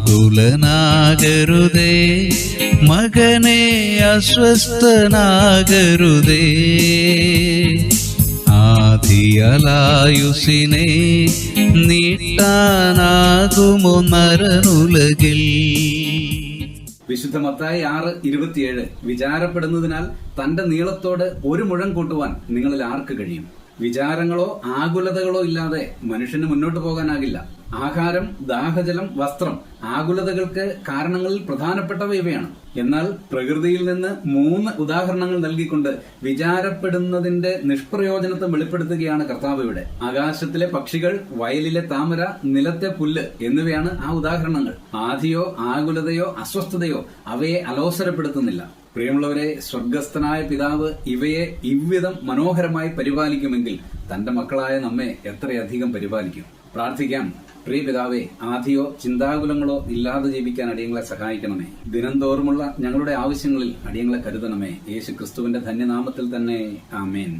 ആകുലനാകരുതേ മകനെ, അസ്വസ്ഥനാകരുതേ. ആദിയലായുസിനെ നീട്ടാനാകുമോ നരനുലകിൽ? വിശുദ്ധ മത്തായി 6:27 വിചാരപ്പെടുന്നതിനാൽ തന്റെ നീളത്തോട് ഒരു മുഴം കൂട്ടുവാൻ നിങ്ങളിൽ ആർക്ക് കഴിയും? വിചാരങ്ങളോ ആകുലതകളോ ഇല്ലാതെ മനുഷ്യന് മുന്നോട്ട് പോകാനാകില്ല. ആഹാരം, ദാഹജലം, വസ്ത്രം ആകുലതകൾക്ക് കാരണങ്ങളിൽ പ്രധാനപ്പെട്ടവ ഇവയാണ്. എന്നാൽ പ്രകൃതിയിൽ നിന്ന് 3 ഉദാഹരണങ്ങൾ നൽകിക്കൊണ്ട് വിചാരപ്പെടുന്നതിന്റെ നിഷ്പ്രയോജനത്വം വെളിപ്പെടുത്തുകയാണ് കർത്താവ് ഇവിടെ. ആകാശത്തിലെ പക്ഷികൾ, വയലിലെ താമര, നിലത്തെ പുല്ല് എന്നിവയാണ് ആ ഉദാഹരണങ്ങൾ. ആധിയോ ആകുലതയോ അസ്വസ്ഥതയോ അവയെ അലോസരപ്പെടുത്തുന്നില്ല. പ്രിയമുള്ളവരെ, സ്വർഗസ്ഥനായ പിതാവ് ഇവയെ ഇவ்விധം മനോഹരമായി പരിപാലിക്കുമെങ്കിൽ തന്റെ മക്കളായ നമ്മെ എത്രയധികം പരിപാലിക്കും. പ്രാർത്ഥിക്കാം. പ്രിയ പിതാവേ, ആധിയോ ചിന്താകുലങ്ങളോ ഇല്ലാതെ ജീവിക്കാൻ അടിയങ്ങളെ സഹായിക്കണമേ. ദിനംതോറുമുള്ള ഞങ്ങളുടെ ആവശ്യങ്ങളിൽ അടിയങ്ങളെ കരുതണമേ. യേശു ക്രിസ്തുവിന്റെ ധന്യനാമത്തിൽ തന്നെ, ആമേൻ.